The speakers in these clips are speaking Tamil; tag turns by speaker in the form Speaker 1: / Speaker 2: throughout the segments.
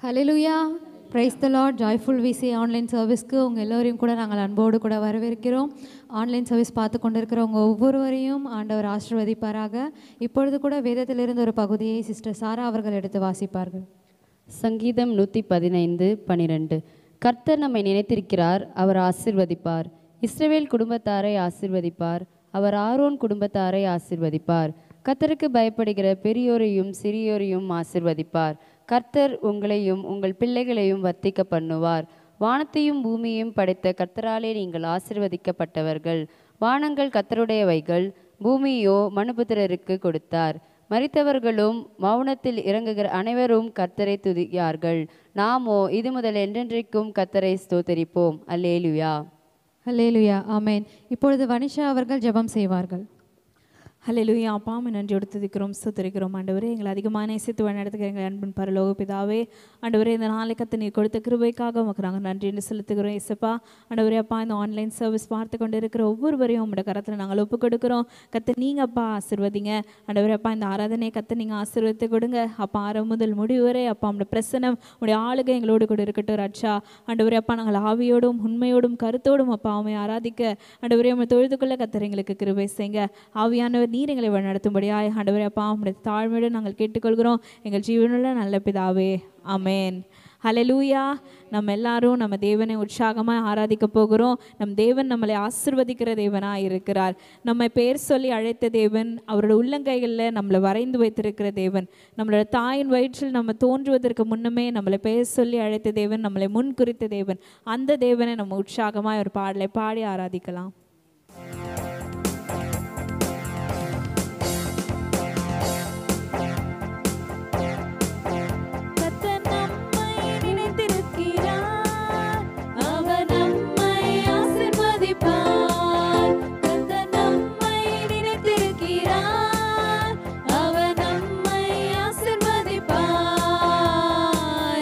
Speaker 1: Hallelujah, praise the lord. Joyful VC online சர்வீஸ்க்கு உங்கள் எல்லோரையும் கூட நாங்கள் அன்போடு கூட வரவேற்கிறோம். ஆன்லைன் சர்வீஸ் பார்த்து கொண்டிருக்கிறவங்க ஒவ்வொருவரையும் ஆண்டவர் ஆசீர்வதிப்பாராக. இப்பொழுது கூட வேதத்திலிருந்து ஒரு பகுதியை சிஸ்டர் சாரா அவர்கள் எடுத்து வாசிப்பார்கள்.
Speaker 2: சங்கீதம் 115:12. கர்த்தர் நம்மை நினைத்திருக்கிறார், அவர் ஆசீர்வதிப்பார். இஸ்ரவேல் குடும்பத்தாரை ஆசீர்வதிப்பார், அவர் ஆரோன் குடும்பத்தாரை ஆசீர்வதிப்பார். கர்த்தருக்கு பயப்படுகிற பெரியோரையும் சிறியோரையும் ஆசீர்வதிப்பார். கர்த்தர் உங்களையும் உங்கள் பிள்ளைகளையும் வர்த்திக்க பண்ணுவார். வானத்தையும் பூமியையும் படைத்த கர்த்தராலே நீங்கள் ஆசீர்வதிக்கப்பட்டவர்கள். வானங்கள் கர்த்தருடையவைகள், பூமியோ மனுபுத்திரருக்கு கொடுத்தார். மரித்தவர்களும் மௌனத்தில் இறங்குகிற அனைவரும் கர்த்தரை துதியார்கள். நாமோ இது முதல் என்றென்றைக்கும் கர்த்தரை ஸ்தோத்தரிப்போம். அல்லேலுயா,
Speaker 1: அல்லேலுயா, ஆமேன். இப்பொழுது வனிஷா அவர்கள் ஜெபம் செய்வார்கள்.
Speaker 3: ஹல்லேலூயா. அப்பா நன்றியோடு துதிக்கிறோம், ஸ்தோத்திரிக்கிறோம். ஆண்டவரே, எங்களை அதிகமாக நேசித்து வழிநடத்துகிற எங்கள் அன்பின் பரலோக பிதாவே, ஆண்டவரே, இந்த நாளை கத்த நீர் கொடுத்த கிருபைக்காக உமக்கு நாங்கள் நன்றி என்று செலுத்துகிறோம். இயேசுப்பா, ஆண்டவரே, அப்பா இந்த ஆன்லைன் சர்வீஸ் பார்த்து கொண்டு இருக்கிற ஒவ்வொருவரையும் உங்களோட கரத்தில் நாங்கள் ஒப்பு கொடுக்குறோம். கத்த நீங்கள் அப்பா ஆசீர்வதிங்க. ஆண்டவரே, அப்பா இந்த ஆராதனை கத்த நீங்கள் ஆசீர்வதித்து கொடுங்க. அப்பா ஆரம்பம் முதல் முடிவு வரை அப்பா உங்களுடைய பிரசனம், உங்களுடைய ஆளுகை எங்களோடு கூட இருக்கட்டும் ரட்சா. ஆண்டவரே, அப்பா நாங்கள் ஆவியோடும் உண்மையோடும் கருத்தோடும் அப்பா உண்மை ஆராதிக்க ஆண்டவரே உங்களை தொழுது கொள்ள கத்தர் எங்களுக்கு கிருபை செய்யுங்க. ஆவியானவர் நீர் எங்களை வழிநடத்தும்படியாய் ஆண்டவரே அப்பா உம்முடைய தாழ்மையோடு நாங்கள் கேட்டுக்கொள்கிறோம். எங்கள் ஜீவனுள்ள நல்ல பிதாவே, ஆமேன். ஹல்லேலூயா. நம்ம எல்லாரும் நம்ம தேவனை உற்சாகமாக ஆராதிக்க போகிறோம். நம் தேவன் நம்மளை ஆசீர்வதிக்கிற தேவனாக இருக்கிறார். நம்மை பெயர் சொல்லி அழைத்த தேவன், அவரோட உள்ளங்கைகளில் நம்மளை வரைந்து வைத்திருக்கிற தேவன், நம்மளோட தாயின் வயிற்றில் நம்ம தோன்றுவதற்கு முன்னமே நம்மளை பெயர் சொல்லி அழைத்த தேவன், நம்மளை முன் குறித்த தேவன். அந்த தேவனை நம்ம உற்சாகமாக ஒரு பாடலை பாடி ஆராதிக்கலாம்.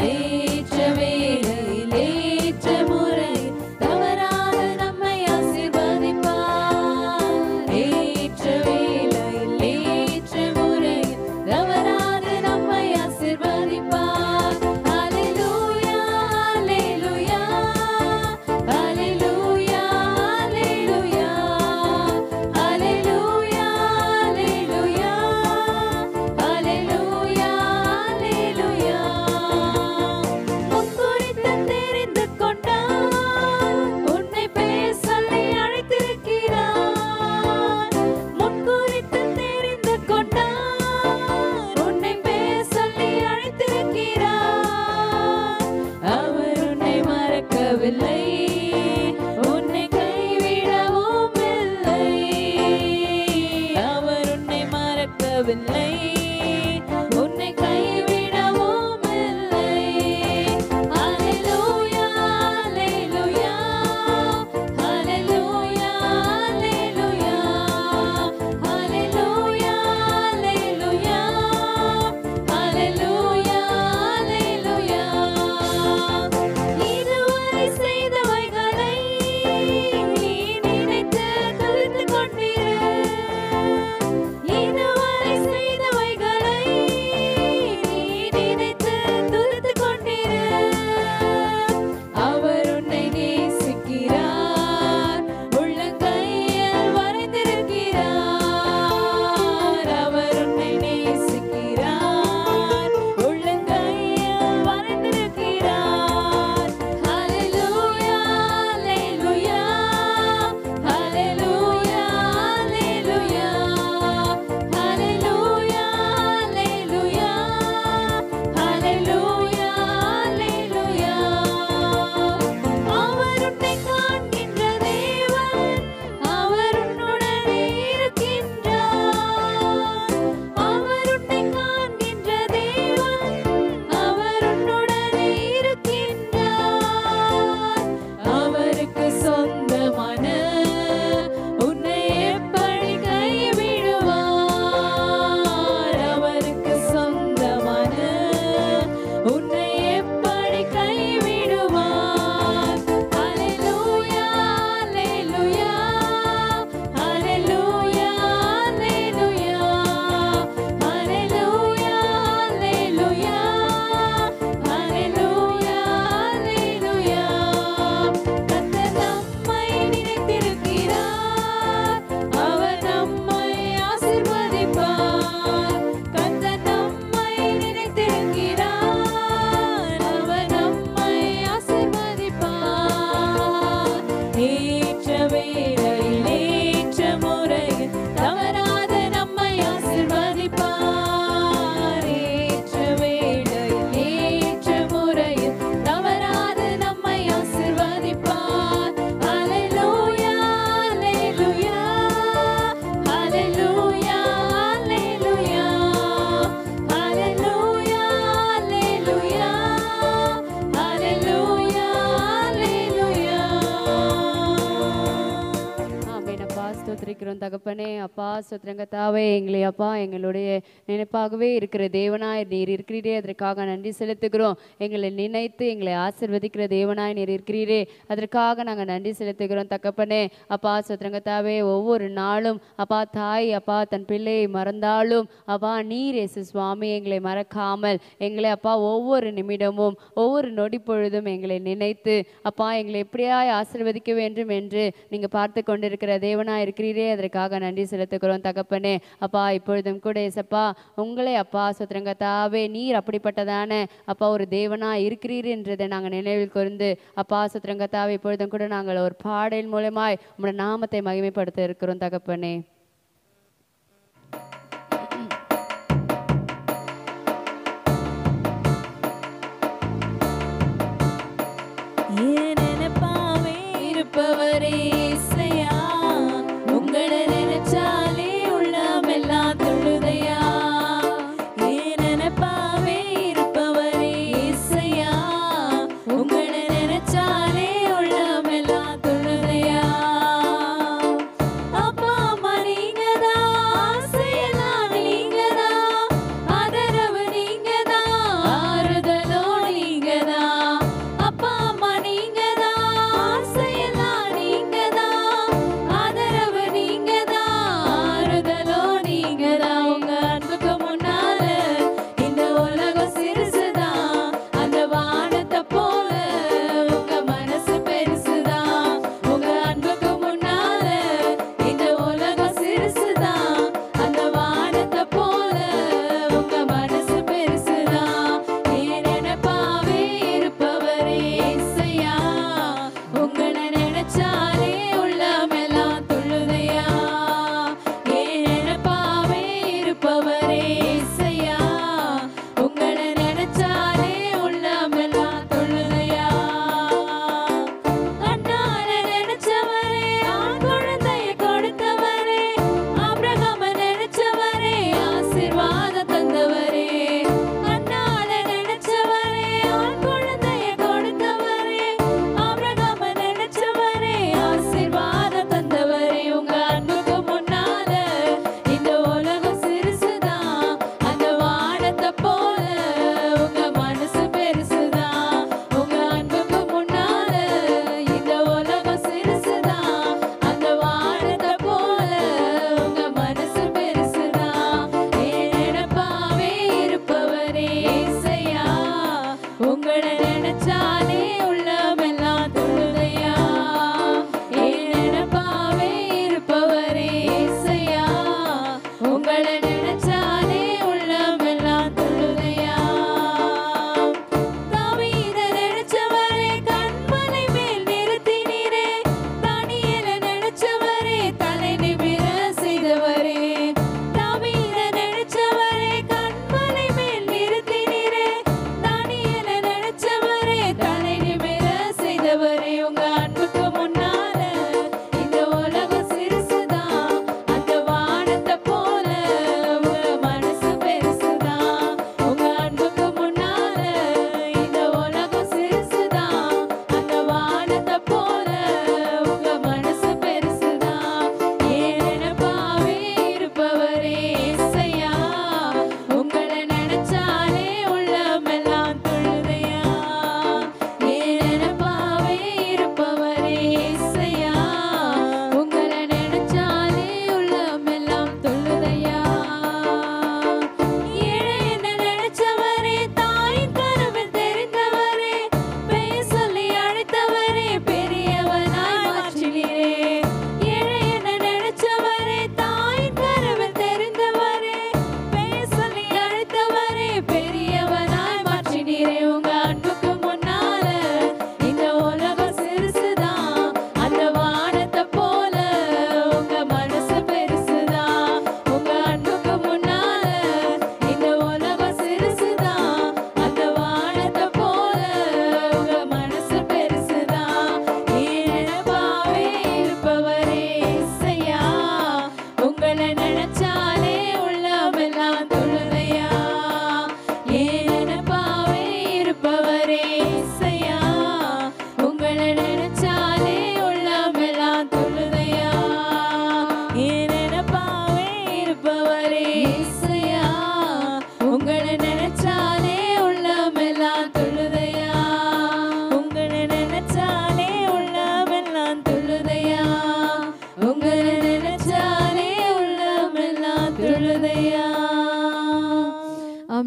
Speaker 4: ஏற்ற வேளையில் ஏற்ற முறை தவறாது நம்மை ஆசீர்வதிப்பார்.
Speaker 2: ஸ்தோத்திரிக்கிறோம் தகப்பனே. அப்பா ஸ்தோத்திரங்கத்தாவே, எங்களை அப்பா எங்களுடைய நினைப்பாகவே இருக்கிற தேவனாய் நீர் இருக்கிறீரே, அதற்காக நன்றி செலுத்துகிறோம். எங்களை நினைத்து எங்களை ஆசீர்வதிக்கிற தேவனாய் நீர் இருக்கிறீரே, அதற்காக நாங்கள் நன்றி செலுத்துகிறோம் தகப்பனே. அப்பா ஸ்தோத்திரங்கத்தாவே, ஒவ்வொரு நாளும் அப்பா தாய் அப்பா தன் பிள்ளையை மறந்தாலும் அப்பா நீர் இயேசு சுவாமி எங்களை மறக்காமல் எங்களை அப்பா ஒவ்வொரு நிமிடமும் ஒவ்வொரு நொடி பொழுதும் எங்களை நினைத்து அப்பா எங்களை எப்படியாய் ஆசீர்வதிக்க வேண்டும் என்று நீங்கள் பார்த்து கொண்டிருக்கிற தேவனாக இருக்கிறீரே, அதற்காக நன்றி செலுத்துகிறோம் தகப்பனே. அப்பா இப்பொழுதும் கூட ஏசப்பா உங்களை அப்பா சுத்திரங்கத்தாவே நீர் அப்படிப்பட்டதான அப்பா ஒரு தேவனாக இருக்கிறீர் என்றதை நாங்கள் நினைவில் கூர்ந்து அப்பா சுத்திரங்கத்தாவே இப்பொழுதும் கூட நாங்கள் ஒரு பாடல் மூலமாய் உங்களுடைய நாமத்தை மகிமைப்படுத்த இருக்கிறோம் தகப்பனே.
Speaker 3: இருப்பவரே இசையா, உங்களை நினைச்சாலே உள்ளமெல்லாம் தொழுதையா. ஏன் நினைப்பாவே இருப்பவரே இசையா, உங்களை நினைச்சாலே உள்ளமெல்லாம் தொழுதையா. அப்பா அம்மா நீங்கதான், ஆசையெல்லாம் நீங்கதான், ஆதரவு நீங்கதான், ஆறுதலோ நீங்கதான். அப்பா அம்மா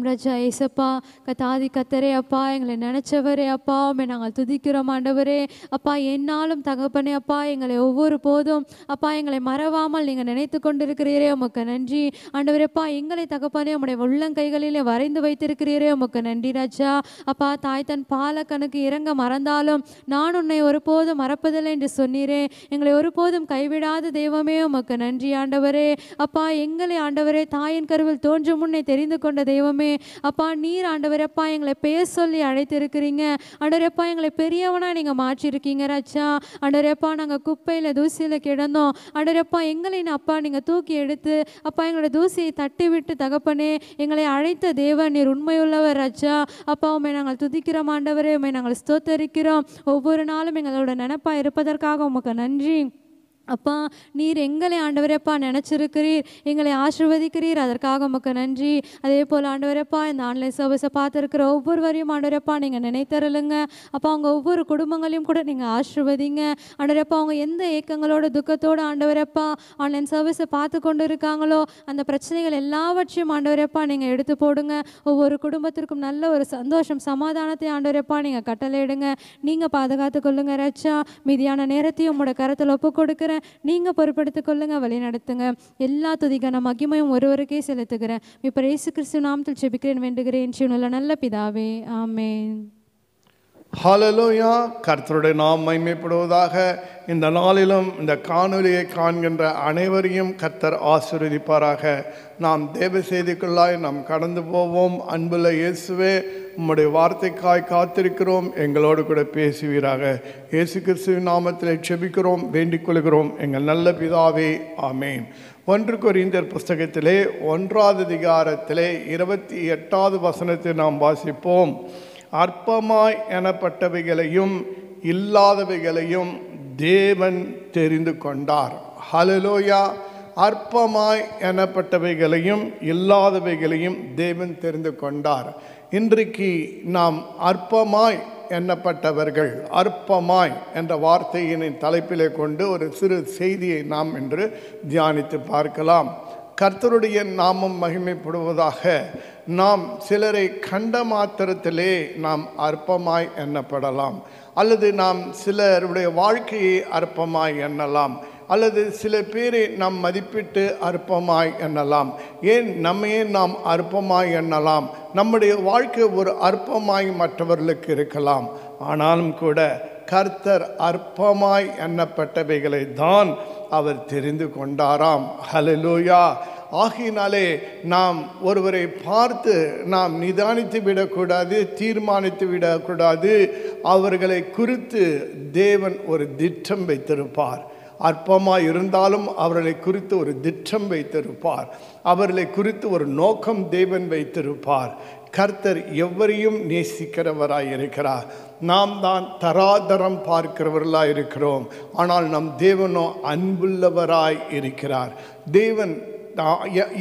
Speaker 1: ராஜா. ஏசப்பா கத்தாதி கத்தரே அப்பா, எங்களை நினைச்சவரே அப்பா, உம்மை நாங்கள் துதிக்கிறோம் ஆண்டவரே. அப்பா என்னாலும் தகப்பனே அப்பா, எங்களை ஒவ்வொரு போதும் அப்பா எங்களை மறவாமல் நீங்கள் நினைத்து கொண்டிருக்கிறீரே, உமக்கு நன்றி ஆண்டவரே. அப்பா எங்களை தகப்பனே உம்முடைய உள்ளங்கைகளிலே வரைந்து வைத்திருக்கிறீரே, உமக்கு நன்றி ராஜா. அப்பா தாய் தன் பாலக்கனுக்கு இறங்க மறந்தாலும் நான் உன்னை ஒருபோதும் மறப்பதில்லை என்று சொன்னீரே. எங்களை ஒருபோதும் கைவிடாத தெய்வமே, உமக்கு நன்றி ஆண்டவரே. அப்பா எங்களை ஆண்டவரே தாயின் கருவில் தோன்றும் முன்னே தெரிந்து கொண்ட தெய்வமே, அப்பா நீர் ஆண்டவரே அப்பா எங்களை பெயர் சொல்லி அழைத்திருக்கிறீங்க ஆண்டவரே. அப்பா எங்களை பெரியவனா நீங்கள் மாற்றிருக்கீங்க ராஜா. ஆண்டவரே அப்பா நாங்கள் குப்பையில் தூசியில் கிடந்தோம் ஆண்டவரே அப்பா, எங்களை அப்பா நீங்கள் தூக்கி எடுத்து அப்பா எங்களோட தூசியை தட்டி விட்டு தகப்பனே எங்களை அழைத்த தேவன் நீர் உண்மையுள்ளவர் ராஜா. அப்பா உண்மை நாங்கள் துதிக்கிறோம் ஆண்டவரே, உண்மை நாங்கள் ஸ்தோத்தரிக்கிறோம். ஒவ்வொரு நாளும் எங்களோட நினைப்பாக இருப்பதற்காக உமக்கு நன்றி அப்பா. நீர் எங்களை ஆண்டவரப்பா நினச்சிருக்கிறீர், எங்களை ஆசீர்வதிக்கிறீர், அதற்காக உமக்கு நன்றி. அதே போல் ஆண்டவரப்பா இந்த ஆன்லைன் சர்வீஸை பார்த்துருக்கிற ஒவ்வொருவரையும் ஆண்டவரப்பா நீங்கள் நினைத்தருளுங்க அப்பா. அவங்க ஒவ்வொரு குடும்பங்களையும் கூட நீங்கள் ஆசீர்வதிங்க ஆண்டவரப்பா. அவங்க எந்த ஏக்கங்களோட துக்கத்தோடு ஆண்டவரப்பா ஆன்லைன் சர்வீஸை பார்த்து கொண்டு இருக்காங்களோ அந்த பிரச்சனைகள் எல்லாவற்றையும் ஆண்டவரப்பா நீங்கள் எடுத்து போடுங்க. ஒவ்வொரு குடும்பத்திற்கும் நல்ல ஒரு சந்தோஷம் சமாதானத்தை ஆண்டவரப்பா நீங்கள் கட்டளையிடுங்க. நீங்கள் பாதுகாத்து கொள்ளுங்க ராஜா. மீதியான நேரத்தையும் உங்களோட கருத்தில் ஒப்பு கொடுக்குறேன். நீங்க பொறுப்படுத்திக் கொள்ளுங்க, வழி நடத்துங்க. எல்லா துதிக்கான மகிமையும் ஒருவருக்கே செலுத்துகிறேன். இப்போ இயேசு கிறிஸ்து நாமத்தில் ஜெபிக்கிறேன் வேண்டுகிறேன் ஜீவனுள்ள நல்ல பிதாவே, ஆமென்.
Speaker 4: ஹல்லேலூயா. கர்த்தருடைய நாம் மகிமைப்படுவதாக. இந்த நாளிலும் இந்த காணொலியை காண்கின்ற அனைவரையும் கர்த்தர் ஆசீர்வதிப்பாராக. நாம் தேவ செய்திக்குள்ளாய் நாம் கடந்து போவோம். அன்புள்ள இயேசுவே, உம்முடைய வார்த்தைக்காய் காத்திருக்கிறோம், எங்களோடு கூட பேசுவீராக. இயேசு கிறிஸ்துவின் நாமத்தில் ஜெபிக்கிறோம், வேண்டிக் கொள்கிறோம் எங்கள் நல்ல பிதாவே, ஆமேன். 1 கொரிந்தியர் புஸ்தகத்திலே 1ஆம் அதிகாரத்திலே 28வது வசனத்தை நாம் வாசிப்போம். அற்பமாய் எனப்பட்டவைகளையும் இல்லாதவைகளையும் தேவன் தெரிந்து கொண்டார். ஹல்லேலூயா. அற்பமாய் எனப்பட்டவைகளையும் இல்லாதவைகளையும் தேவன் தெரிந்து கொண்டார். இன்றைக்கு நாம் அற்பமாய் எண்ணப்பட்டவர்கள், அற்பமாய் என்ற வார்த்தையின் தலைப்பிலே கொண்டு ஒரு சிறு செய்தியை நாம் இன்று தியானித்து பார்க்கலாம். கர்த்தருடைய நாமம் மகிமைப்படுவதாக. நாம் சிலரை கண்ட மாத்திரத்திலே நாம் அற்பமாய் எண்ணப்படலாம், அல்லது நாம் சிலருடைய வாழ்க்கையை அற்பமாய் எண்ணலாம், அல்லது சில பேரை நாம் மதிப்பிட்டு அற்பமாய் எண்ணலாம். ஏன் நம்மையே நாம் அற்பமாய் எண்ணலாம்? நம்முடைய வாழ்க்கை ஒரு அற்பமாய் மற்றவர்களுக்கு இருக்கலாம். ஆனாலும் கூட கர்த்தர் அற்பமாய் எண்ணப்பட்டவைகளை தான் அவர் தெரிந்து கொண்டாராம். ஹல்லேலூயா. ஆகையினாலே நாம் ஒருவரை பார்த்து நாம் நிதானித்து விடக்கூடாது, தீர்மானித்து விடக்கூடாது. அவர்களை குறித்து தேவன் ஒரு திட்டம் வைத்திருப்பார். அற்பமாய் இருந்தாலும் அவர்களை குறித்து ஒரு திட்டம் வைத்திருப்பார். அவர்களை குறித்து ஒரு நோக்கம் தேவன் வைத்திருப்பார். கர்த்தர் எவரையும் நேசிக்கிறவராய் இருக்கிறார். நாம் தான் தராதரம் பார்க்கிறவர்களாய் இருக்கிறோம். ஆனால் நம் தேவனோ அன்புள்ளவராய் இருக்கிறார். தேவன்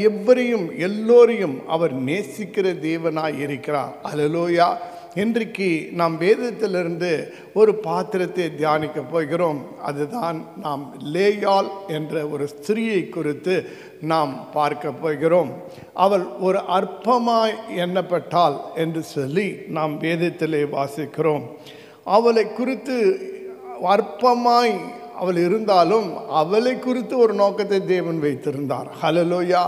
Speaker 4: எவரையும் எல்லோரையும் அவர் நேசிக்கிற தேவனாய் இருக்கிறார். அல்லேலூயா. இன்றைக்கு நாம் வேதத்திலிருந்து ஒரு பாத்திரத்தை தியானிக்க போகிறோம். அதுதான் நாம் லேயாள் என்ற ஒரு ஸ்திரீயை குறித்து நாம் பார்க்க போகிறோம். அவள் ஒரு அற்பமாய் எண்ணப்பட்டாள் என்று சொல்லி நாம் வேதத்திலே வாசிக்கிறோம். அவளை குறித்து அற்பமாய் அவள் இருந்தாலும் அவளை குறித்து ஒரு நோக்கத்தை தேவன் வைத்திருந்தார். ஹல்லேலூயா.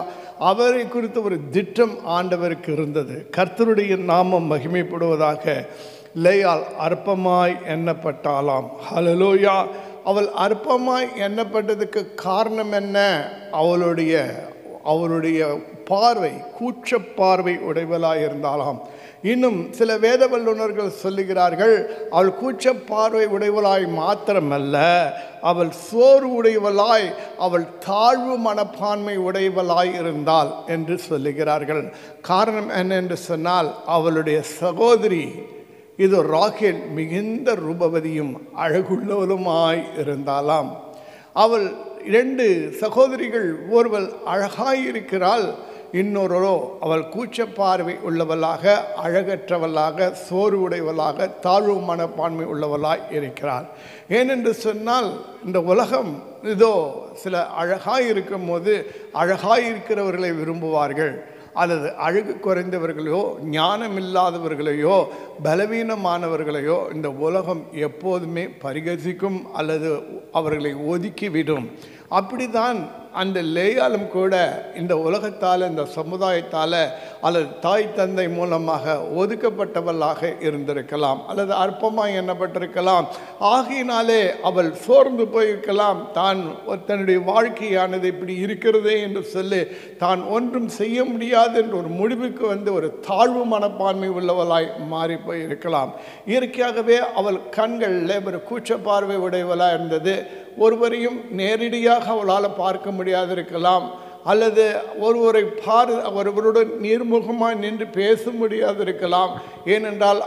Speaker 4: அவரை குறித்து ஒரு திட்டம் ஆண்டவருக்கு இருந்தது. கர்த்தருடைய நாமம் மகிமைப்படுவதாக. லேயாள் அற்பமாய் எண்ணப்பட்டாளாம். ஹல்லேலூயா. அவள் அற்பமாய் எண்ணப்பட்டதுக்கு காரணம் என்ன? அவளுடைய பார்வை கூச்ச பார்வை உடையவளாய் இருந்தாலாம். இன்னும் சில வேத வல்லுநர்கள் சொல்லுகிறார்கள், அவள் கூச்ச பார்வை உடையவளாய் மாத்திரமல்ல, அவள் சோர்வு உடையவளாய், அவள் தாழ்வு மனப்பான்மை உடையவளாய் இருந்தாள் என்று சொல்லுகிறார்கள். காரணம் என்ன என்று சொன்னால், அவளுடைய சகோதரி இது ராகேல் மிகுந்த ரூபவதியும் அழகுள்ளவளுமாய் இருந்தாளாம். அவள் 2 சகோதரிகள், ஒருவள் அழகாயிருக்கிறாள், இன்னொருவரோ அவள் கூச்ச பார்வை உள்ளவளாக, அழகற்றவளாக, சோர்வுடையவளாக, தாழ்வு மனப்பான்மை உள்ளவளாய் இருக்கிறாள். ஏனென்று சொன்னால், இந்த உலகம் இதோ சில அழகாய் இருக்கும் போது அழகாய் இருக்கிறவர்களை விரும்புவார்கள். அல்லது அழகு குறைந்தவர்களையோ ஞானம் இல்லாதவர்களையோ பலவீனமானவர்களையோ இந்த உலகம் எப்போதுமே பரிகசிக்கும் அல்லது அவர்களை ஒதுக்கிவிடும். அப்படிதான் அந்த லேயாலும் கூட இந்த உலகத்தால், இந்த சமுதாயத்தால் அல்லது தாய் தந்தை மூலமாக ஒதுக்கப்பட்டவளாக இருந்திருக்கலாம் அல்லது அற்பமாக எண்ணப்பட்டிருக்கலாம். ஆகையினாலே அவள் சோர்ந்து போயிருக்கலாம். தான் தன்னுடைய வாழ்க்கையானது இப்படி இருக்கிறதே என்று சொல்லி தான் ஒன்றும் செய்ய முடியாது என்ற ஒரு முடிவுக்கு வந்து ஒரு தாழ்வு மனப்பான்மை உள்ளவளாய் மாறி போயிருக்கலாம். இயற்கையாகவே அவள் கண்களில் ஒரு கூச்ச பார்வை உடையவளாக இருந்தது. ஒருவரையும் நேரடியாக அவளால் பார்க்க முடியாது இருக்கலாம், அல்லது ஒருவருடன் நீர்முகமாக நின்று பேச முடியாது இருக்கலாம். ஏனென்றால்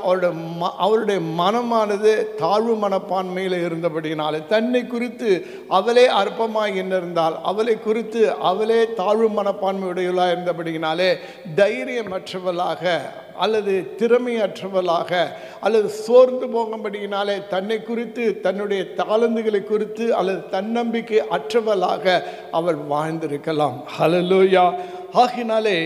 Speaker 4: அவருடைய மனமானது தாழ்வு மனப்பான்மையில் இருந்தபடினாலே, தன்னை குறித்து அவளே அற்பமாக எண்ணிருந்தால், அவளை குறித்து அவளே தாழ்வு மனப்பான்மையுடையவளாக இருந்தபடினாலே தைரியமற்றவளாக அல்லது திறமையற்றவளாக அல்லது சோர்ந்து போகும்படியினாலே தன்னை குறித்து, தன்னுடைய தாளந்துகளை குறித்து அல்லது தன்னம்பிக்கை அற்றவளாக அவள் வாழ்ந்திருக்கலாம். ஹல்லேலூயா. ஆகினாலே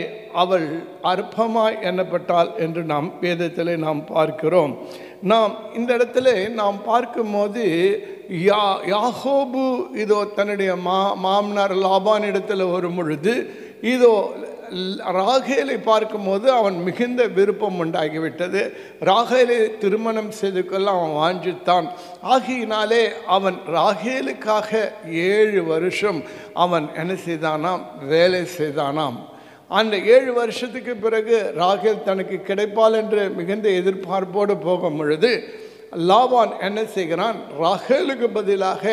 Speaker 4: அவள் அற்பமாய் எண்ணப்பட்டாள் என்று நாம் வேதத்திலே நாம் பார்க்கிறோம். நாம் இந்த இடத்துல நாம் பார்க்கும்போது யாக்கோபு இதோ தன்னுடைய மாமனார் லாபான் இடத்துல வரும் பொழுது இதோ ராகேலை பார்க்கும்போது அவன் மிகுந்த விருப்பம் உண்டாகிவிட்டது. ராகேலை திருமணம் செய்து கொள்ள அவன் வாஞ்சித்தான். ஆகையினாலே அவன் ராகேலுக்காக 7 வருஷம் அவன் என்ன செய்தானாம், வேலை செய்தானாம். அந்த 7 வருஷத்துக்கு பிறகு ராகேல் தனக்கு கிடைப்பாள் என்று மிகுந்த எதிர்பார்ப்போடு போகும் பொழுது லாபான் என்ன செய்கிறான், ராகேலுக்கு பதிலாக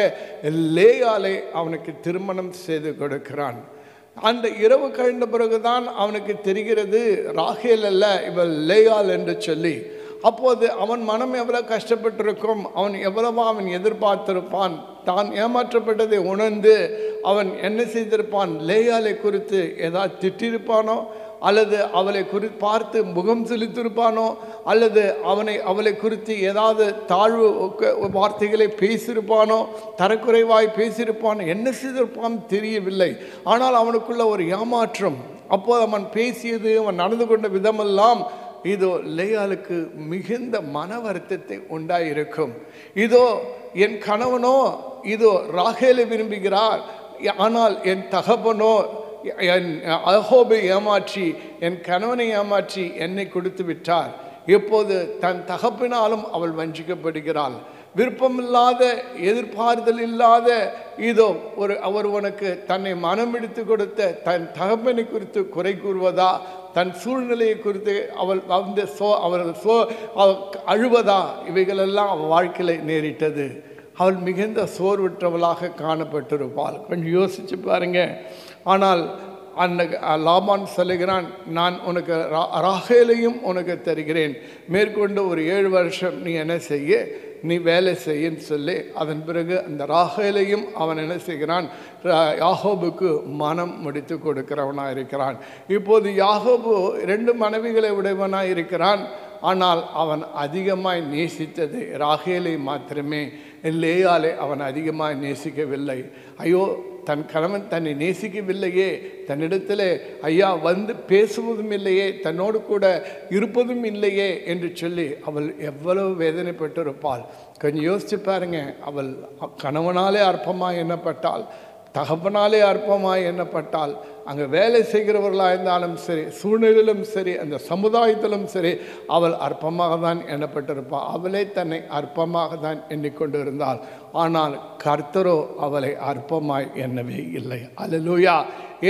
Speaker 4: லேயாலை அவனுக்கு திருமணம் செய்து கொடுக்கிறான். அந்த இரவு கழிந்த பிறகுதான் அவனுக்கு தெரிகிறது ராகேல் அல்ல இவள் லேயாள் என்று சொல்லி. அப்போது அவன் மனம் எவ்வளவு கஷ்டப்பட்டிருக்கும், அவன் எதிர்பார்த்திருப்பான். தான் ஏமாற்றப்பட்டதை உணர்ந்து அவன் என்ன செய்திருப்பான், லேயாலை குறித்து ஏதாவது திட்டிருப்பானோ, அல்லது அவளை பார்த்து முகம் செலுத்திருப்பானோ, அல்லது அவளை குறித்து ஏதாவது தாழ்வு வார்த்தைகளை பேசியிருப்பானோ, தரக்குறைவாய் பேசியிருப்பானோ, என்ன செய்திருப்பான் தெரியவில்லை. ஆனால் அவனுக்குள்ள ஒரு ஏமாற்றம். அப்போது அவன் பேசியது, அவன் நடந்து கொண்ட விதமெல்லாம் இதோ லேயாளுக்கு மிகுந்த மன வருத்தத்தை உண்டாயிருக்கும். இதோ என் கணவனோ இதோ ராகேலை விரும்புகிறார், ஆனால் என் தகப்பனோ என் யாக்கோபை ஏமாற்றி, என் கணவனை ஏமாற்றி என்னை கொடுத்து விட்டார். இப்போது தன் தகப்பினாலும் அவள் வஞ்சிக்கப்படுகிறாள். விருப்பமில்லாத, எதிர்பார்த்தல் இல்லாத இதோ ஒருவனுக்கு தன்னை மனம் எடுத்து கொடுத்த தன் தகப்பனை குறித்து குறை கூறுவதா, தன் சூழ்நிலையை குறித்து அழுவதா, இவைகளெல்லாம் அவள் வாழ்க்கையில் நேரிட்டது. அவள் மிகுந்த சோர்வுற்றவளாக காணப்பட்டிருப்பாள். கொஞ்சம் யோசிச்சு பாருங்க. ஆனால் அந்த லாபான் சொல்லுகிறான், நான் உனக்கு ராகேலையும் உனக்கு தருகிறேன், மேற்கொண்டு ஒரு 7 வருஷம் நீ என்ன செய்ய, நீ வேலை செய்யன்னு சொல்லி அதன் பிறகு அந்த ராகேலையும் அவன் என்ன செய்கிறான், யாக்கோபுக்கு மனம் முடித்து கொடுக்கிறவனாக இருக்கிறான். இப்போது யாக்கோபு 2 மனைவிகளை உடையவனாக இருக்கிறான். ஆனால் அவன் அதிகமாய் நேசித்தது ராகேலை மாத்திரமே, லேயாலை அவன் அதிகமாக நேசிக்கவில்லை. ஐயோ, தன் கணவன் தன்னை நேசிக்கவில்லையே, தன்னிடத்தில் ஐயா வந்து பேசுவதும் இல்லையே, தன்னோடு கூட இருப்பதும் இல்லையே என்று சொல்லி அவள் எவ்வளவு வேதனைப்பட்டிருப்பாள். கொஞ்சம் யோசிச்சு பாருங்க. அவள் கணவனாலே அற்பமாக எண்ணப்பட்டாள், தகப்பனாலே அற்பமாய் எண்ணப்பட்டால், அங்கே வேலை செய்கிறவர்களாக இருந்தாலும் சரி, சூழ்நிலையிலும் சரி, அந்த சமுதாயத்திலும் சரி, அவள் அற்பமாக தான் எண்ணப்பட்டிருப்பாள். அவளே தன்னை அற்பமாக தான் எண்ணிக்கொண்டு இருந்தாள். ஆனால் கர்த்தரோ அவளை அற்பமாய் எண்ணவே இல்லை. அல்லேலூயா.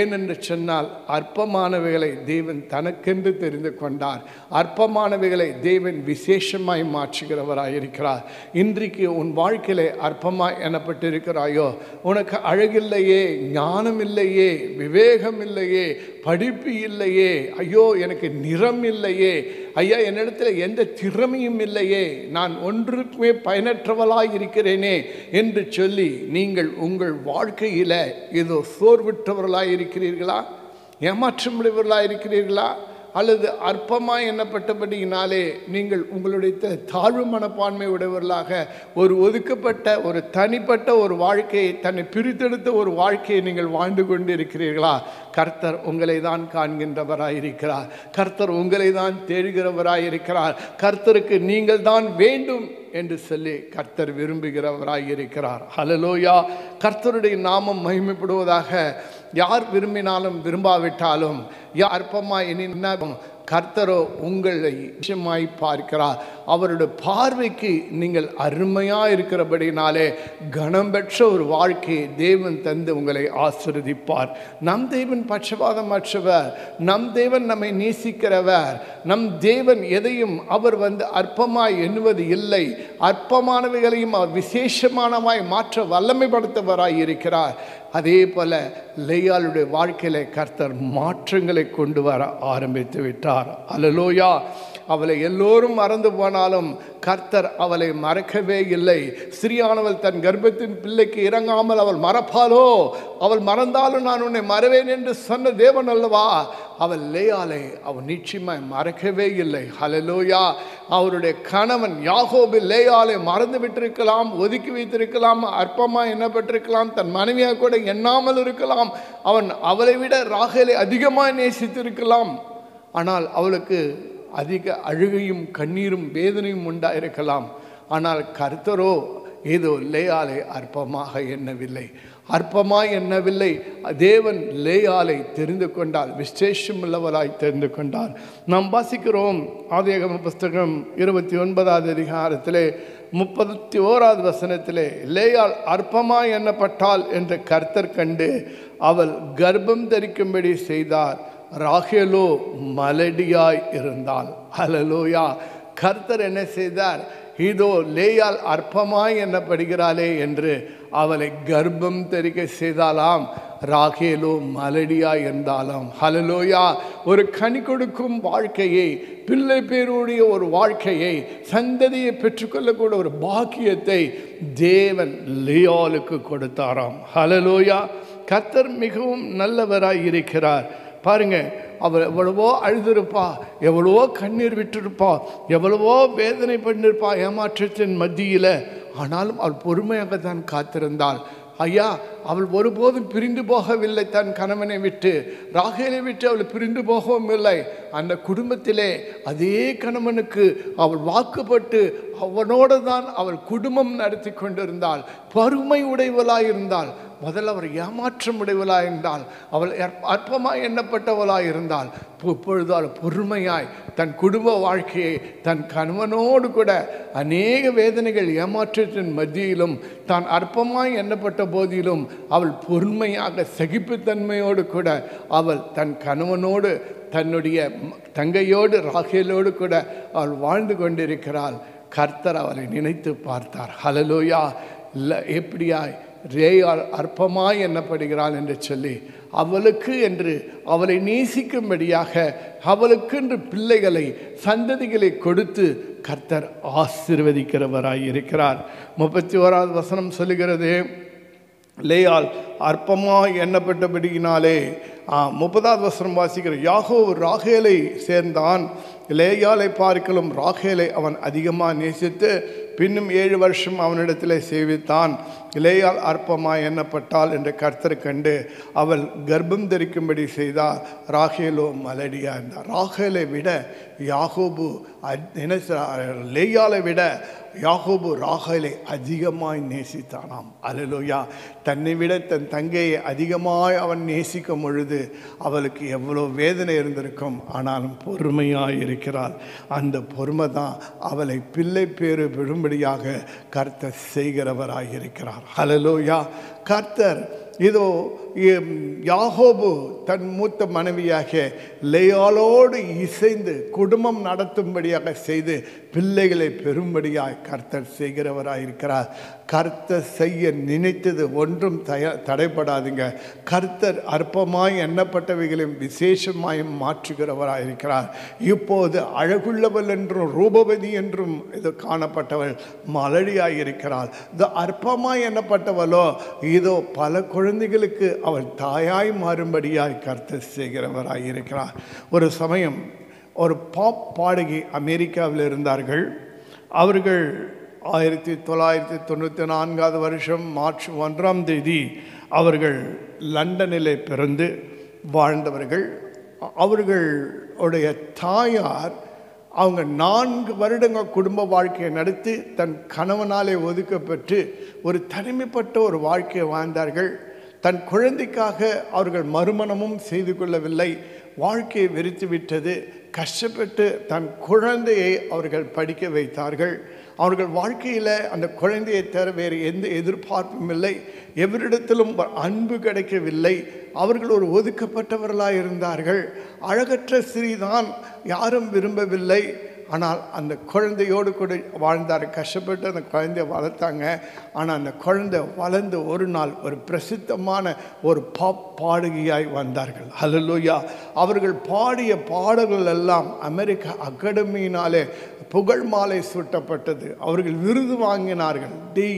Speaker 4: ஏனென்று சொன்னால் அற்பமானவைகளை தேவன் தனக்கென்று தெரிந்து கொண்டார். அற்பமானவைகளை தேவன் விசேஷமாய் மாற்றுகிறவராயிருக்கிறார். இன்றைக்கு உன் வாழ்க்கையிலே அற்பமாய் எண்ணப்பட்டிருக்கிறாயோ, உனக்கு அழகில்லையே, ஞானம் இல்லையே, விவேகம் இல்லையே, படிப்பு இல்லையே, ஐயோ எனக்கு நிறம் இல்லையே, ஐயா என்னிடத்தில் எந்த திறமையும் இல்லையே, நான் ஒன்றுக்குமே பயனற்றவளாய் இருக்கிறேனே என்று சொல்லி நீங்கள் உங்கள் வாழ்க்கையில் ஏதோ சோர்வுற்றவர்களாய் இருக்கிறீர்களா, ஏமாற்றமுடையவர்களாக இருக்கிறீர்களா, அல்லது அற்பமாய் எண்ணப்பட்டபடியினாலே நீங்கள் உங்களுடைய தாழ்வு மனப்பான்மை உடையவர்களாக ஒரு ஒதுக்கப்பட்ட ஒரு தனிப்பட்ட ஒரு வாழ்க்கையை, தன்னை பிரித்தெடுத்த ஒரு வாழ்க்கையை நீங்கள் வாழ்ந்து கொண்டு இருக்கிறீர்களா? கர்த்தர் உங்களை தான் காண்கின்றவராயிருக்கிறார். கர்த்தர் உங்களை தான் தேடுகிறவராயிருக்கிறார். கர்த்தருக்கு நீங்கள் தான் வேண்டும் என்று சொல்லி கர்த்தர் விரும்புகிறவராயிருக்கிறார். ஹல்லேலூயா. கர்த்தருடைய நாமம் மகிமைப்படுவதாக. யார் விரும்பினாலும் விரும்பாவிட்டாலும், யார் அற்பமாய் எண்ணினாலும் கர்த்தரோ உங்களை நிச்சயமாய் பார்க்கிறார். அவருடைய பார்வைக்கு நீங்கள் அருமையாக இருக்கிறபடினாலே கனம் பெற்ற ஒரு வாழ்க்கையை தேவன் தந்து உங்களை ஆசீர்வதிப்பார். நம் தேவன் பட்சபாதமற்றவர். நம் தேவன் நம்மை நேசிக்கிறவர். நம் தேவன் எதையும் அவர் அற்பமாய் எண்ணுவது இல்லை. அற்பமானவைகளையும் அவர் விசேஷமானவாய் மாற்ற வல்லமைப்படுத்தவராய் இருக்கிறார். அதே போல லேயாளுடைய வாழ்க்கையில கர்த்தர் மாற்றங்களை கொண்டு வர ஆரம்பித்து விட்டார். அல்லேலூயா. அவளை எல்லோரும் மறந்து போனாலும் கர்த்தர் அவளை மறக்கவே இல்லை. ஸ்திரீயானவள் தன் கர்ப்பத்தின் பிள்ளைக்கு இறங்காமல் அவள் மறப்பாளோ? அவள் மறந்தாலும் நான் உன்னை மறவேன் என்று சொன்ன தேவன் அல்லவா? அவள் லேயாளை அவள் நிச்சயமாய் மறக்கவே இல்லை. ஹல்லேலூயா. அவருடைய கணவன் யாக்கோபு லேயாளை மறந்து விட்டிருக்கலாம், ஒதுக்கி வைத்திருக்கலாம், அற்பமாக எண்ணப்பட்டிருக்கலாம், தன் மனைவியாக கூட எண்ணாமல் இருக்கலாம். அவன் அவளை விட ராகேலை அதிகமாக நேசித்திருக்கலாம். ஆனால் அவளுக்கு அதிக அழுகையும் கண்ணீரும் வேதனையும் உண்டாயிருக்கலாம். ஆனால் கர்த்தரோ ஏதோ லேயாளை அற்பமாக எண்ணவில்லை. அற்பமாய் எண்ணவில்லை. தேவன் லேயாளை தெரிந்து கொண்டால், விசேஷமுள்ளவராய் தெரிந்து கொண்டார். நாம் வாசிக்கிறோம் ஆதியாகம புஸ்தகம் 29வது அதிகாரத்திலே 31வது வசனத்திலே, லேயாள் அற்பமாய் எண்ணப்பட்டாள் என்று கர்த்தர் கண்டு அவள் கர்ப்பம் தரிக்கும்படி செய்தார். ராகேலோ மலடியாய் இருந்தாள். ஹல்லேலூயா. கர்த்தர் என்ன செய்தார்? இதோ லேயாள் அற்பமாய் எண்ணப்படுகிறாளே என்று அவளை கர்ப்பம் தரிக்க செய்தாலாம். ராகேலோ மலடியாய் இருந்தாலாம். ஹல்லேலூயா. ஒரு கனி கொடுக்கும் வாழ்க்கையை, பிள்ளை பேருடைய ஒரு வாழ்க்கையை, சந்ததியை பெற்றுக்கொள்ளக்கூடிய ஒரு பாக்கியத்தை தேவன் லேயாளுக்கு கொடுத்தாராம். ஹல்லேலூயா. கர்த்தர் மிகவும் நல்லவராய் இருக்கிறார். பாருங்க, அவள் எவ்வளவோ அழுதுருப்பா, எவ்வளவோ கண்ணீர் விட்டுருப்பா, எவ்வளவோ வேதனை பண்ணிருப்பா ஏமாற்றத்தின் மத்தியில். ஆனாலும் அவள் பொறுமையாக தான் காத்திருந்தாள். ஐயா, அவள் ஒருபோதும் பிரிந்து போகவில்லை தன் கணவனை விட்டு. ராகேலை விட்டு அவள் பிரிந்து போகவும் இல்லை. அந்த குடும்பத்திலே அதே கணவனுக்கு அவள் வாக்குப்பட்டு அவனோடு தான் அவள் குடும்பம் நடத்தி கொண்டிருந்தாள். பொறுமை உடையவளாயிருந்தாள். முதல்ல அவர் ஏமாற்றம் உடையவளாக இருந்தால், அவள் அற்பமாய் எண்ணப்பட்டவளாக இருந்தால், இப்பொழுது அவள் பொறுமையாய் தன் குடும்ப வாழ்க்கையை தன் கணவனோடு கூட அநேக வேதனைகள் ஏமாற்றத்தின் மத்தியிலும் தான் அற்பமாய் எண்ணப்பட்ட போதிலும் அவள் பொறுமையாக சகிப்புத்தன்மையோடு கூட அவள் தன் கணவனோடு தன்னுடைய தங்கையோடு ராகேலோடு கூட அவள் வாழ்ந்து கொண்டிருக்கிறாள். கர்த்தர் அவளை நினைத்து பார்த்தார். ஹல்லேலூயா. இல்லை, எப்படியாய் லேயாள் அற்பமாய் எண்ணப்படுகிறாள் என்று சொல்லி அவளுக்கு என்று அவளை நேசிக்கும்படியாக அவளுக்கு என்று பிள்ளைகளை, சந்ததிகளை கொடுத்து கர்த்தர் ஆசீர்வதிக்கிறவராய் இருக்கிறார். 31வது வசனம் சொல்லுகிறது, லேயாள் அற்பமாய் எண்ணப்பட்டபடியினாலே. 30வது வசனம் வாசிக்கிற, யாக்கோபு ராகேலை சேர்ந்தான். லேயாளை பார்க்கலும் ராகேலை அவன் அதிகமாக நேசித்து பின்னும் 7 வருஷம் அவனிடத்தில் சேவித்தான். லேயாள் அற்பமாய் எண்ணப்பட்டாள் என்று கர்த்தர் கண்டு அவள் கர்ப்பம் தரிக்கும்படி செய்தார். ராகேலோ மலடியா இருந்தார். ராகேலை விட யாக்கோபு லேயாளை விட யாக்கோபு ராகேலை அதிகமாய் நேசித்தானாம். அல்லேலூயா. தன்னை விட தன் தங்கையை அதிகமாய் அவன் நேசிக்கும் பொழுது அவளுக்கு எவ்வளோ வேதனை இருந்திருக்கும். ஆனாலும் பொறுமையாக இருக்கிறாள். அந்த பொறுமை தான் அவளை பிள்ளை பேறு விடும்படியாக கர்த்தர் செய்கிறவராக இருக்கிறார். அல்லேலூயா. கர்த்தர் இதோ யாக்கோபு தன் மூத்த மனைவியாக லேயாளோடு இசைந்து குடும்பம் நடத்தும்படியாக செய்து பிள்ளைகளை பெறும்படியாக கர்த்தர் செய்கிறவராயிருக்கிறார். கர்த்தர் செய்ய நினைத்தது ஒன்றும் தடைப்படாதுங்க. கர்த்தர் அற்பமாய் எண்ணப்பட்டவைகளையும் விசேஷமாயும் மாற்றுகிறவராயிருக்கிறார். இப்போது அழகுள்ளவள் என்றும் ரூபவதி என்றும் இது காணப்பட்டவள் மலடியாயிருக்கிறாள். இது அற்பமாய் எண்ணப்பட்டவளோ இதோ பல குழந்தைகளுக்கு அவள் தாயாய் மாறும்படியாய் கர்த்தர் செய்கிறவராயிருக்கிறார். ஒரு சமயம் ஒரு பாப் பாடகி அமெரிக்காவில் இருந்தார்கள். அவர்கள் 1994 மார்ச் 1 அவர்கள் லண்டனிலே பிறந்து வாழ்ந்தவர்கள். அவர்களுடைய தாயார் அவங்க 4 வருடங்கள் குடும்ப வாழ்க்கையை நடத்தி தன் கணவனாலே ஒதுக்கப்பட்டு ஒரு தனிமைப்பட்ட ஒரு வாழ்க்கையை வாழ்ந்தார்கள். தன் குழந்தைக்காக அவர்கள் மறுமணமும் செய்து கொள்ளவில்லை. வாழ்க்கையை வெறுத்து விட்டது. கஷ்டப்பட்டு தன் குழந்தையை அவர்கள் படிக்க வைத்தார்கள். அவர்கள் வாழ்க்கையில் அந்த குழந்தையை தவிர வேறு எந்த எதிர்பார்ப்பும் இல்லை. எவரிடத்திலும் அன்பு கிடைக்கவில்லை. அவர்கள் ஒரு ஒதுக்கப்பட்டவர்களாக இருந்தார்கள். அழகற்ற ஸ்திரீதான், யாரும் விரும்பவில்லை. ஆனால் அந்த குழந்தையோடு கூட வாழ்ந்தார். கஷ்டப்பட்டு அந்த குழந்தைய வளர்த்தாங்க. ஆனால் அந்த குழந்தை வளர்ந்து ஒரு நாள் ஒரு பிரசித்தமான ஒரு பாப் பாடகியாய் வந்தார்கள். ஹல்லேலூயா. அவர்கள் பாடிய பாடல்கள் எல்லாம் அமெரிக்க அகாடமியினாலே புகழ் மாலை சூட்டப்பட்டது. அவர்கள் விருது வாங்கினார்கள்.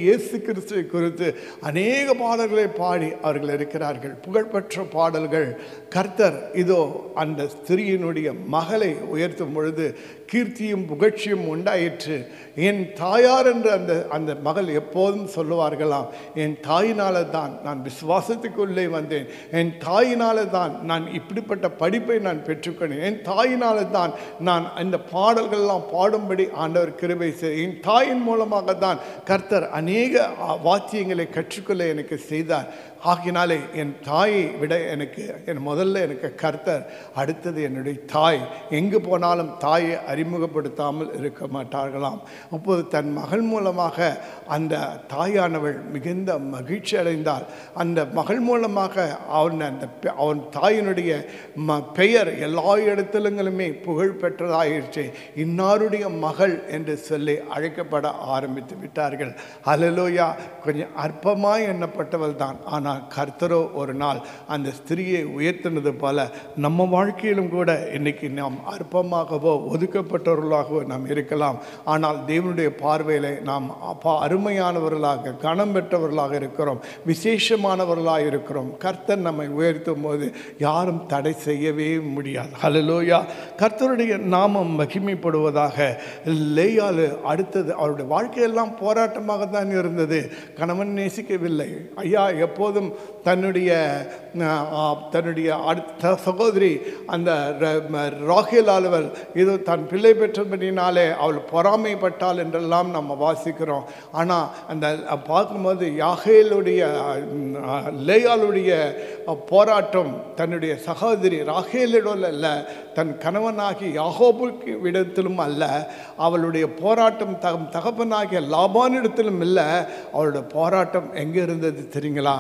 Speaker 4: இயேசு கிறிஸ்துவை குறித்து அநேக பாடல்களை பாடி அவர்கள் இருக்கிறார்கள். புகழ்பெற்ற பாடல்கள். கர்த்தர் இதோ அந்த ஸ்திரீயினுடைய மகளை உயர்த்தும் பொழுது கீர்த்தியும் புகழ்ச்சியும் உண்டாயிற்று. என் தாயார் என்று அந்த மகள் எப்போதும் சொல்லுவார்களாம், என் தாயினால தான் நான் விசுவாசத்துக்குள்ளே வந்தேன். என் தாயினால தான் நான் இப்படிப்பட்ட படிப்பை நான் பெற்றுக்கொண்டேன். என் தாயினால தான் நான் இந்த பாடல்கள்லாம் பாடும்படி ஆண்டவர் கிருபை செய்தார். என் தாயின் மூலமாக தான் கர்த்தர் அநேக வாத்தியங்களை கற்றுக்கொள்ள எனக்கு செய்தார். ஆகினாலே என் தாயை விட முதல்ல எனக்கு கர்த்தர், அடுத்தது என்னுடைய தாய். எங்கு போனாலும் தாயை அறிமுகப்படுத்தாமல் இருக்க மாட்டார்களாம். அப்போது தன் மகள் மூலமாக அந்த தாயானவள் மிகுந்த மகிழ்ச்சி அடைந்தாள். அந்த மகள் மூலமாக அவன் தாயினுடைய பெயர் எல்லா இடத்திலுங்களுமே புகழ் பெற்றதாயிடுச்சு. இன்னாருடைய மகள் என்று சொல்லி அழைக்கப்பட ஆரம்பித்து விட்டார்கள். ஹல்லேலூயா. கொஞ்சம் அற்பமாய் எண்ணப்பட்டவள் தான். ஆனால் கர்த்தரோ ஒரு நாள் அந்த ஸ்திரியை உயர்த்தினது போல நம்ம வாழ்க்கையிலும் கூட இன்னைக்கு நாம் அற்பமாகவோ ஒதுக்கப்பட்டவர்களாகவோ நாம் இருக்கலாம். ஆனால் தேவனுடைய பார்வையில் நாம் அருமையானவர்களாக, கனம் பெற்றவர்களாக இருக்கிறோம், விசேஷமானவர்களாக இருக்கிறோம். கர்த்தர் நம்மை உயர்த்தும் போது யாரும் தடை செய்யவே முடியாது. ஹல்லேலூயா. கர்த்தருடைய நாமம் மகிமைப்படுவதாக. லேயாளு அடுத்தது அவருடைய வாழ்க்கையெல்லாம் போராட்டமாக தான் இருந்தது. கணவன் நேசிக்கவில்லை. ஐயா எப்போதும் தன்னுடைய அடுத்த சகோதரி அந்த ராகேல் ஆளுவல் இது தன் பிள்ளை பெற்றபடினாலே அவள் பொறாமைப்பட்டாள் என்றெல்லாம் நம்ம வாசிக்கிறோம். ஆனால் அந்த பார்க்கும்போது லேயாளுடைய போராட்டம் தன்னுடைய சகோதரி ராகேலிடம் அல்ல, தன் கணவனாகி யாக்கோபுக்கு இடத்திலும் அல்ல. அவளுடைய போராட்டம் தகப்பனாகிய லாபானிடத்திலும் இல்லை. அவளுடைய போராட்டம் எங்கே இருந்தது தெரியுங்களா?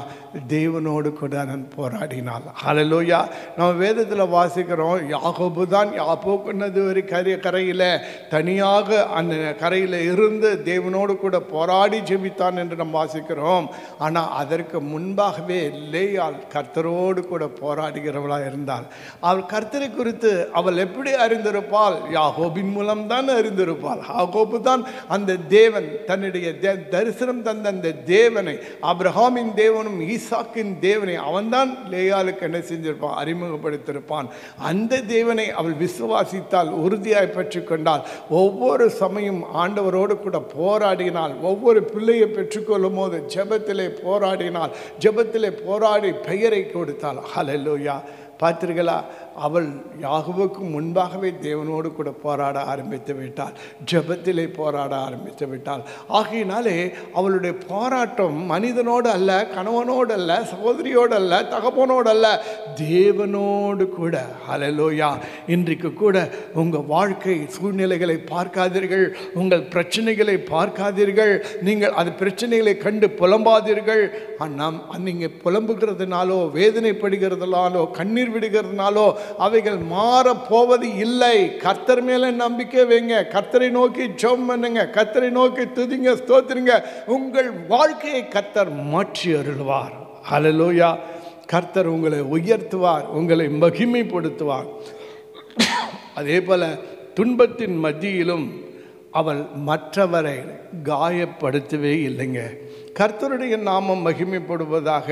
Speaker 4: தேவனோடு கூட நான் போராடினாள். ஹல்லேலூயா. நம்ம வேதத்தில் வாசிக்கிறோம், யாக்கோபு தான் யாப்போக்குன்னது ஒரு கரையில் தனியாக அந்த கரையில் இருந்து தேவனோடு கூட போராடி ஜெபித்தான் என்று நாம் வாசிக்கிறோம். ஆனால் அதற்கு முன்பாகவே லேயாள் கர்த்தரோடு கூட போராடுகிறவளாக இருந்தாள். அவள் கர்த்தரை குறித்து அவள் எப்படி அறிந்திருப்பாள்? யாக்கோபின் மூலம் தான் அறிந்திருப்பாள். யாக்கோபு தான் அந்த தேவன், தன்னுடைய தரிசனம் தந்த அந்த தேவனை, ஆபிரகாமின் தேவனும் ஈசாக்கின் தேவனை அவன்தான் லேயாளுக்கு என்ன செஞ்சிருப்பான்? அறிமுகப்படுத்தியிருப்பான். அந்த தேவனை அவள் விசுவாசித்தால், உறுதியாய் பெற்றுக்கொண்டால், ஒவ்வொரு சமயம் ஆண்டவரோடு கூட போராடினால், ஒவ்வொரு பிள்ளையை பெற்றுக்கொள்ளும் போது ஜெபத்திலே போராடினால், ஜெபத்திலே போராடி பெயரை கொடுத்தாள். ஹல்லேலூயா. பார்த்தீர்களா? அவள் யாகோபுக்கு முன்பாகவே தேவனோடு கூட போராட ஆரம்பித்து விட்டாள். ஜெபத்திலே போராட ஆரம்பித்து விட்டாள். ஆகையினாலே அவளுடைய போராட்டம் மனிதனோடு அல்ல, கணவனோடு அல்ல, சகோதரியோடு அல்ல, தகப்பனோடு அல்ல, தேவனோடு கூட. ஹல்லேலூயா. இன்றைக்கு கூட உங்கள் வாழ்க்கை சூழ்நிலைகளை பார்க்காதீர்கள், உங்கள் பிரச்சனைகளை பார்க்காதீர்கள். நீங்கள் அது பிரச்சனைகளை கண்டு புலம்பாதீர்கள். நீங்கள் புலம்புகிறதுனாலோ, வேதனைப்படுகிறதுனாலோ, கண்ணீர் விடுகிறதுனாலோ அவைகள் மாறப்போவது இல்லை. கர்த்தர் மேல நம்பிக்கை வைங்க. கர்த்தரை நோக்கி ஜெபம் பண்ணுங்க. கர்த்தரை நோக்கி துதிங்க, ஸ்தோத்திரிங்க. உங்கள் வாழ்க்கையை கர்த்தர் மாற்றி அருள்வார். ஹல்லேலூயா. கர்த்தர் உங்களை உயர்த்துவார், உங்களை மகிமைப்படுத்துவார். அதே போல துன்பத்தின் மத்தியிலும் அவள் மற்றவரை காயப்படுத்தவே இல்லைங்க. கர்த்தருடைய நாமம் மகிமைப்படுவதாக.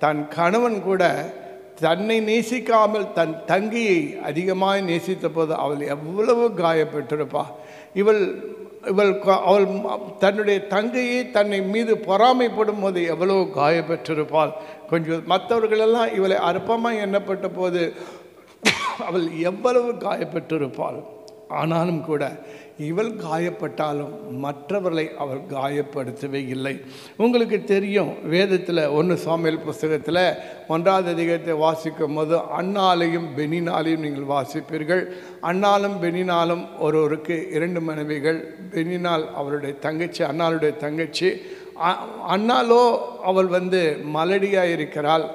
Speaker 4: தன் கணவன் கூட தன்னை நேசிக்காமல் தன் தங்கையை அதிகமாக நேசித்த போது அவள் எவ்வளவு காயப்பட்டிருப்பா. அவள் தன்னுடைய தங்கையை தன்னை மீது பொறாமைப்படும் போது எவ்வளவு காயப்பட்டிருப்பாள். கொஞ்சம் மற்றவர்களெல்லாம் இவளை அற்பமாக எண்ணப்பட்ட போது அவள் எவ்வளவு காயப்பட்டிருப்பாள். ஆனாலும் கூட இவள் காயப்பட்டாலும் மற்றவர்களை அவள் காயப்படுத்தவே இல்லை. உங்களுக்கு தெரியும், வேதத்தில் 1 சாமுவேல் புஸ்தகத்தில் 1ஆவது அதிகாரத்தை வாசிக்கும் போது அன்னாலையும் பெனினாலையும் நீங்கள் வாசிப்பீர்கள். அன்னாலும் பெனினாலும் ஒருவருக்கு 2 மனைவிகள். பெனினால் அவருடைய தங்கச்சி, அன்னாளுடைய தங்கச்சி. அன்னாலோ அவள் மலடியாக இருக்கிறாள்.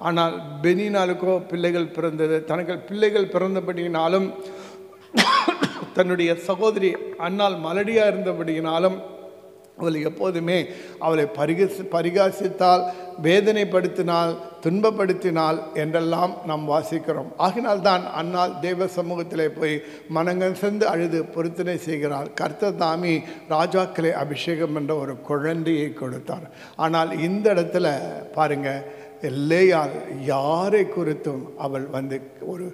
Speaker 4: ஆனால் பெனினாலுக்கோ பிள்ளைகள் பிறந்தது. தனக்கு பிள்ளைகள் பிறந்தபடியினாலும் தன்னுடைய சகோதரி அன்னாள் மலடியாக இருந்தபடியினாலும் அவள் எப்போதுமே அவளை பரிகாசித்தால், வேதனைப்படுத்தினால், துன்பப்படுத்தினால் என்றெல்லாம் நாம் வாசிக்கிறோம். ஆகினால்தான் அன்னாள் தேவ சமூகத்திலே போய் மனங்கள் சென்று அழுது பொருத்தனை செய்கிறாள். கர்த்தர் தாமே ராஜாக்களை அபிஷேகம் என்ற ஒரு குழந்தையை கொடுத்தார். ஆனால் இந்த இடத்துல பாருங்கள், லேயாள் யாரை குறித்தும் அவள் ஒரு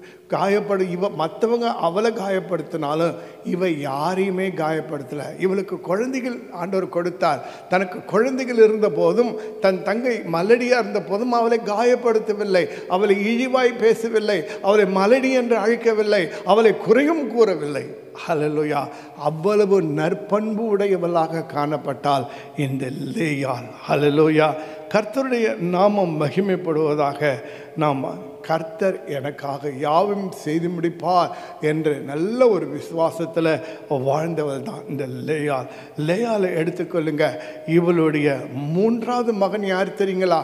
Speaker 4: மற்றவங்க அவளை காயப்படுத்தினாலும் இவ யாரையுமே காயப்படுத்தலை. இவளுக்கு குழந்தைகள் ஆண்டவர் கொடுத்தார். தனக்கு குழந்தைகள் இருந்த போதும் தன் தங்கை மலடியாக இருந்த போதும் அவளை காயப்படுத்தவில்லை, அவளை இழிவாய் பேசவில்லை, அவளை மலடி என்று அழைக்கவில்லை, அவளை குறையும் கூறவில்லை. ஹல்லேலூயா! அவ்வளவு நற்பண்பு உடையவளாக காணப்பட்டால் இந்த லேயாள். ஹல்லேலூயா! கர்த்தருடைய நாமம் மகிமைப்படுவதாக. நாம் கர்த்தர் எனக்காக யாவும் செய்து முடிப்பார் என்று நல்ல ஒரு விசுவாசத்தில் வாழ்ந்தவள் தான் இந்த லேயாள். லேயாளை எடுத்துக்கொள்ளுங்க. இவளுடைய 3வது மகன் யார் தெரியுங்களா?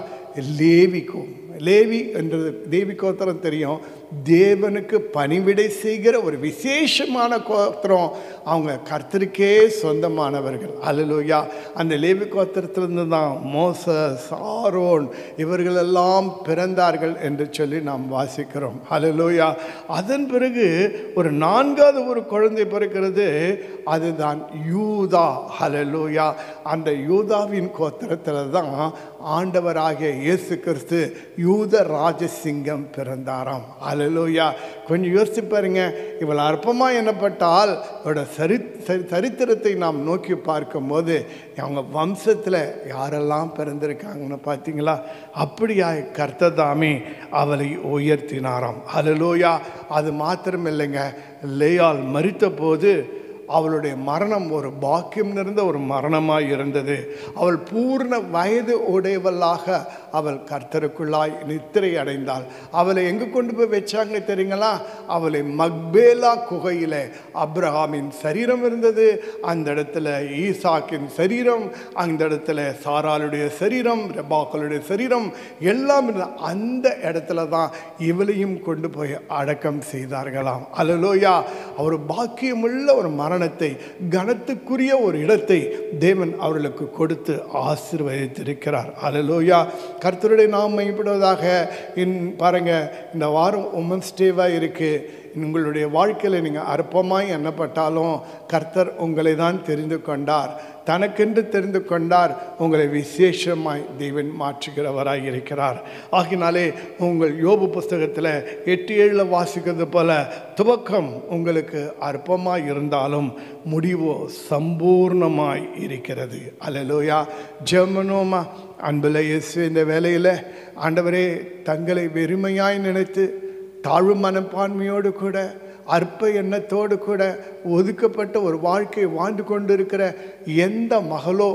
Speaker 4: லேவி என்றது தேவி கோத்திரம் தெரியும். தேவனுக்கு பணிவிடை செய்கிற ஒரு விசேஷமான கோத்திரம். அவங்க கர்த்தருக்கே சொந்தமானவர்கள். அல்லேலூயா! அந்த லேவி கோத்திரத்திலிருந்து தான் மோசஸ், ஆரோன் இவர்களெல்லாம் பிறந்தார்கள் என்று சொல்லி நாம் வாசிக்கிறோம். அல்லேலூயா! அதன் பிறகு ஒரு 4வது ஒரு குழந்தை பிறக்கிறது. அதுதான் யூதா. அல்லேலூயா! அந்த யூதாவின் கோத்திரத்தில் தான் ஆண்டவராகிய இயேசு கிறிஸ்து யூத ராஜசிங்கம் பிறந்தாராம். அல்லேலூயா! கொஞ்சம் யோசிச்சு பாருங்க. இவள் அற்பமாக எண்ணப்பட்டால் அவரோட சரித்திரத்தை நாம் நோக்கி பார்க்கும்போது அவங்க வம்சத்தில் யாரெல்லாம் பிறந்திருக்காங்கன்னு பார்த்தீங்களா? அப்படியாய் கர்த்தர் தாமே அவளை உயர்த்தினாராம். அல்லேலூயா! அது மாத்திரம் இல்லைங்க, லேயாள் மரித்த போது அவளுடைய மரணம் ஒரு பாக்கியம் நிறைந்த ஒரு மரணமாய் இருந்தது. அவள் பூர்ண வயது உடையவளாக அவள் கர்த்தருக்குள்ளாய் நித்திரை அடைந்தாள். அவளை எங்கே கொண்டு போய் வச்சாங்க தெரியுங்களா? அவளை மக்பேலா குகையில் அப்ரஹாமின் சரீரம் இருந்தது, அந்த இடத்துல ஈசாக்கின் சரீரம், அந்த இடத்துல சாராளுடைய சரீரம், ரெபாக்களுடைய சரீரம் எல்லாம் இருந்த அந்த இடத்துல தான் இவளையும் கொண்டு போய் அடக்கம் செய்தார்களாம். அல்லேலூயா! ஒரு பாக்கியமுள்ள ஒரு மரணத்தை, கனத்துக்குரிய ஒரு இடத்தை தேவன் அவர்களுக்கு கொடுத்து ஆசீர்வதித்திருக்கிறார். அல்லேலூயா! கர்த்தருடைய நாமம் மகிமைப்படுவதாக. பாருங்க, இந்த வாரம் உமன்ஸ் டேவாக இருக்குது. உங்களுடைய வாழ்க்கையில் நீங்கள் அற்பமாய் எண்ணப்பட்டாலும் கர்த்தர் உங்களை தான் தெரிந்து கொண்டார், தனக்கென்று தெரிந்து கொண்டார். உங்களை விசேஷமாய் தேவன் மாற்றுகிறவராய் இருக்கிறார். ஆகினாலே உங்கள் யோபு புஸ்தகத்தில் 8:7 வாசிக்கிறது போல துவக்கம் உங்களுக்கு அற்பமாய் இருந்தாலும் முடிவோ சம்பூர்ணமாய் இருக்கிறது. அல்லேலூயா! ஜெபமனோமா அன்புள்ள இயேசு, இந்த வேளையில் ஆண்டவரே, தங்களை வெறுமையாய் நினைத்து தாழ்வு மனப்பான்மையோடு கூட அற்ப எண்ணத்தோடு கூட ஒதுக்கப்பட்ட ஒரு வாழ்க்கை வாழ்ந்து கொண்டிருக்கிற எந்த மகளோ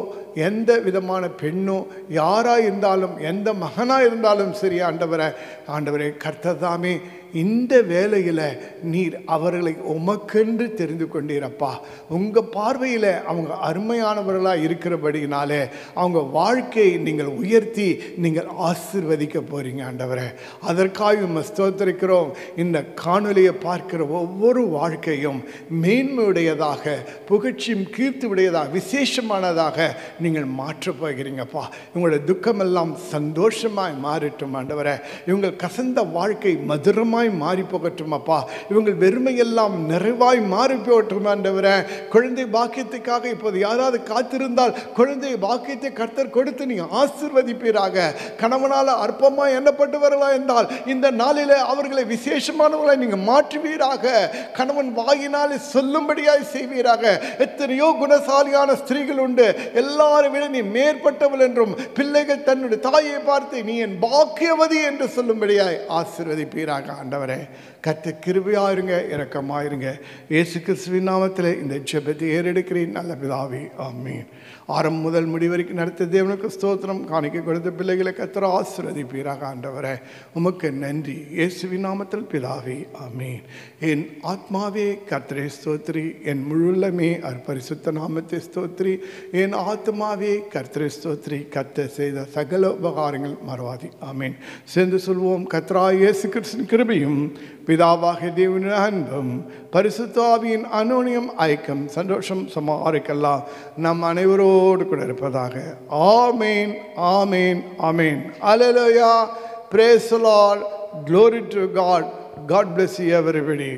Speaker 4: எந்த விதமான பெண்ணோ யாராக இருந்தாலும் எந்த மகனாக இருந்தாலும் சரி, ஆண்டவரே கர்த்தர் தாமே இந்த வேளையில் நீர் அவர்களை உமக்கென்று தெரிந்து கொண்டீரப்பா. உங்கள் பார்வையில் அவங்க அருமையானவர்களாக இருக்கிறபடினாலே அவங்க வாழ்க்கையை நீங்கள் உயர்த்தி நீங்கள் ஆசீர்வதிக்க போகிறீங்க ஆண்டவரே. அதற்காக ஸ்தோத்திரிக்கிறோம். இந்த காணொலியை பார்க்கிற ஒவ்வொரு வாழ்க்கையும் மேன்மையுடையதாக, புகழ்ச்சியும் கீர்த்தி உடையதாக, விசேஷமானதாக நீங்கள் மாற்றப் போகிறீங்கப்பா. இவங்களுடைய துக்கமெல்லாம் சந்தோஷமாய் மாறிட்டும் ஆண்டவரே. இவங்கள் கசந்த வாழ்க்கை மதுரமாக நிறைவாய் மாறி போகட்டும் அப்பா. இவங்கள் வெறுமையெல்லாம் நிறைவாய் மாறி போகட்டும் ஆண்டவரே. குழந்தை பாக்கியத்துக்காக இப்போது யாராவது காத்திருந்தால் குழந்தை பாக்கியத்தை கர்த்தர் கொடுத்து நீ ஆசீர்வதிப்பீராக. கணவனால் அற்பமாய் எண்ணப்பட்டு வரலாம் என்றால் இந்த நாளில் அவர்களை விசேஷமானவர்களை நீங்கள் மாற்றுவீராக. கணவன் வாயினாலே சொல்லும்படியாய் செய்வீராக. எத்தனையோ குணசாலியான ஸ்திரீகள் உண்டு, எல்லாரை விட நீ மேற்பட்டவள் என்றும் பிள்ளைகள் தன்னுடைய தாயை பார்த்து நீ என் பாக்கியவதி என்று சொல்லும்படியாய் ஆசீர்வதிப்பீராக ஆண்டவரே. கர்த்தர் கிருபையாயிருங்க, இரக்கமாயிருங்க. இயேசு கிறிஸ்துவின் நாமத்தில் இந்த ஜெபத்தை ஏறெடுக்கிறேன் நல்ல பிதாவே, ஆமென். ஆரம்பம் முதல் முடிவரைக்கும் நடத்த தேவனுக்கு ஸ்தோத்திரம். காணிக்க கொடுத்த பிள்ளைகளை கர்த்தர் ஆசீர்வதிப்பீராக ஆண்டவரே. உமக்கு நன்றி இயேசுவின் நாமத்தில் பிதாவே, ஆமென். என் ஆத்மாவே கர்த்தரை ஸ்தோத்திரி, என் முழுலமே அவர் பரிசுத்த நாமத்தை ஸ்தோத்திரி. என் ஆத்மாவே கர்த்தரை ஸ்தோத்திரி, கர்த்தர் செய்த சகல உபகாரங்கள் மறவாதி. ஆமென். சேர்ந்து சொல்வோம். கர்த்தராகிய இயேசு கிறிஸ்துவின் கிருபையும் பிதாவாகிய தேவனின் அன்பும் பரிசுத்த ஆவியின் அன்யோன்யம் ஐக்கியம் சந்தோஷம் சமாரிக்கலாம் நம் அனைவரோடு கூட இருப்பதாக. ஆமென், ஆமென், ஆமென். அல்லேலூயா. Praise the Lord. Glory to God. God bless you everybody.